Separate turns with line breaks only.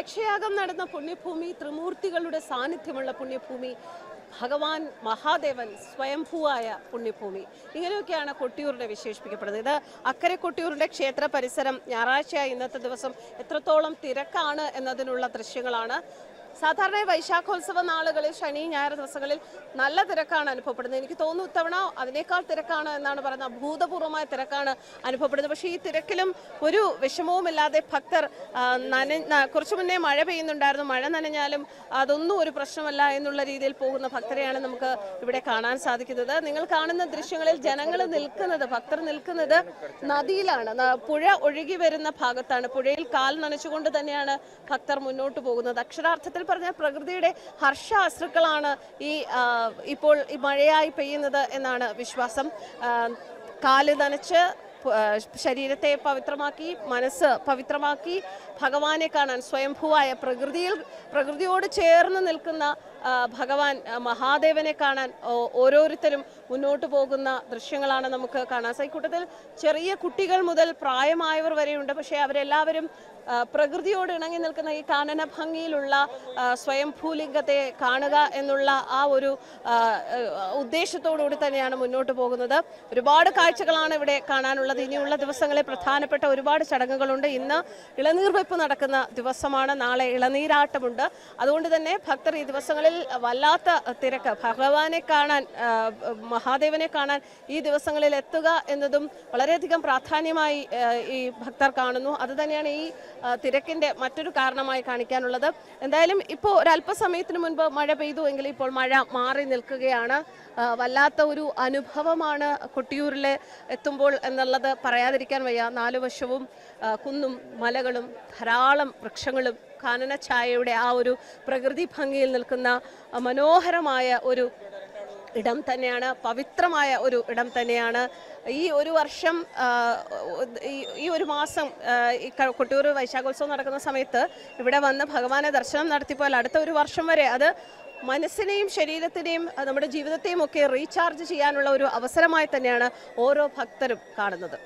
ദക്ഷയാഗം നടന്ന പുണ്യഭൂമി, ത്രിമൂർത്തികളുടെ സാന്നിധ്യമുള്ള പുണ്യഭൂമി, ഭഗവാൻ മഹാദേവൻ സ്വയംഭൂവായ പുണ്യഭൂമി, ഇങ്ങനെയൊക്കെയാണ് കൊട്ടിയൂരിനെ വിശേഷിപ്പിക്കപ്പെടുന്നത്. ഇത് അക്കരെ കൊട്ടിയൂരിൻ്റെ ക്ഷേത്ര പരിസരം ഞായറാഴ്ചയായി ഇന്നത്തെ ദിവസം എത്രത്തോളം തിരക്കാണ് എന്നതിനുള്ള ദൃശ്യങ്ങളാണ്. സാധാരണ വൈശാഖോത്സവ നാളുകളിൽ ശനി ഞായർ ദിവസങ്ങളിൽ നല്ല തിരക്കാണ് അനുഭവപ്പെടുന്നത്. എനിക്ക് തോന്നുന്നു ഇത്തവണ അതിനേക്കാൾ തിരക്കാണ് എന്നാണ് പറയുന്നത്. അഭൂതപൂർവമായ തിരക്കാണ് അനുഭവപ്പെടുന്നത്. പക്ഷേ ഈ തിരക്കിലും ഒരു വിഷമവുമില്ലാതെ ഭക്തർ കുറച്ചു മുന്നേ മഴ പെയ്യുന്നുണ്ടായിരുന്നു, മഴ നനഞ്ഞാലും അതൊന്നും ഒരു പ്രശ്നമല്ല എന്നുള്ള രീതിയിൽ പോകുന്ന ഭക്തരെയാണ് നമുക്ക് ഇവിടെ കാണാൻ സാധിക്കുന്നത്. നിങ്ങൾ കാണുന്ന ദൃശ്യങ്ങളിൽ ജനങ്ങൾ നിൽക്കുന്നത്, ഭക്തർ നിൽക്കുന്നത് നദിയിലാണ്, പുഴ ഒഴുകി വരുന്ന ഭാഗത്താണ്. പുഴയിൽ കാൽ നനച്ചുകൊണ്ട് തന്നെയാണ് ഭക്തർ മുന്നോട്ട് പോകുന്നത്. അക്ഷരാർത്ഥത്തിൽ പറഞ്ഞാൽ പ്രകൃതിയുടെ ഹർഷാശ്രുക്കളാണ് ഇപ്പോൾ ഈ മഴയായി പെയ്യുന്നത് എന്നാണ് വിശ്വാസം. കാല് നനച്ച് ശരീരത്തെ പവിത്രമാക്കി, മനസ്സ് പവിത്രമാക്കി ഭഗവാനെ കാണാൻ സ്വയംഭൂവായ പ്രകൃതിയോട് ചേർന്ന് നിൽക്കുന്ന ഭഗവാൻ മഹാദേവനെ കാണാൻ ഓരോരുത്തരും മുന്നോട്ട് പോകുന്ന ദൃശ്യങ്ങളാണ് നമുക്ക് കാണാൻ സാധിക്കും. കൂട്ടത്തിൽ ചെറിയ കുട്ടികൾ മുതൽ പ്രായമായവർ വരെയുണ്ട്. പക്ഷേ അവരെല്ലാവരും പ്രകൃതിയോട് ഇണങ്ങി നിൽക്കുന്ന ഈ കാനന ഭംഗിയിലുള്ള സ്വയംഭൂലിംഗത്തെ കാണുക എന്നുള്ള ആ ഒരു ഉദ്ദേശത്തോടുകൂടി തന്നെയാണ് മുന്നോട്ട് പോകുന്നത്. ഒരുപാട് കാഴ്ചകളാണ് ഇവിടെ കാണാനുള്ളത്. ഇനിയുള്ള ദിവസങ്ങളിൽ പ്രധാനപ്പെട്ട ഒരുപാട് ചടങ്ങുകളുണ്ട്. ഇന്ന് ഇളനീർ വെപ്പ് നടക്കുന്ന ദിവസമാണ്, നാളെ ഇളനീരാട്ടമുണ്ട്. അതുകൊണ്ട് തന്നെ ഭക്തർ ഈ ദിവസങ്ങളിൽ വല്ലാത്ത തിരക്ക്, ഭഗവാനെ കാണാൻ, മഹാദേവനെ കാണാൻ ഈ ദിവസങ്ങളിൽ എത്തുക എന്നതും വളരെയധികം പ്രാധാന്യമായി ഈ ഭക്തർ കാണുന്നു. അത് തന്നെയാണ് ഈ തിരക്കിന്റെ മറ്റൊരു കാരണമായി കാണിക്കാനുള്ളത്. എന്തായാലും ഇപ്പോൾ ഒരല്പസമയത്തിന് മുൻപ് മഴ പെയ്തു എങ്കിൽ ഇപ്പോൾ മഴ മാറി നിൽക്കുകയാണ്. വല്ലാത്ത ഒരു അനുഭവമാണ് കൊട്ടിയൂരിൽ എത്തുമ്പോൾ എന്നുള്ളത് പറയാതിരിക്കാൻ വയ്യ. നാലു വശവും കുന്നും മലകളും ധാരാളം വൃക്ഷങ്ങളും കാനന ഛായയുടെ ആ ഒരു പ്രകൃതി ഭംഗിയിൽ നിൽക്കുന്ന മനോഹരമായ ഒരു ഇടം തന്നെയാണ്, പവിത്രമായ ഒരു ഇടം തന്നെയാണ്. ഈ ഒരു വർഷം, ഈ ഒരു മാസം ഈ കൊട്ടിയൂർ വൈശാഖോത്സവം നടക്കുന്ന സമയത്ത് ഇവിടെ വന്ന് ഭഗവാനെ ദർശനം നടത്തിയപ്പോൾ അടുത്ത ഒരു വർഷം വരെ അത് മനസ്സിനെയും ശരീരത്തിനെയും നമ്മുടെ ജീവിതത്തെയും ഒക്കെ റീചാർജ് ചെയ്യാനുള്ള ഒരു അവസരമായി തന്നെയാണ് ഓരോ ഭക്തരും കാണുന്നത്.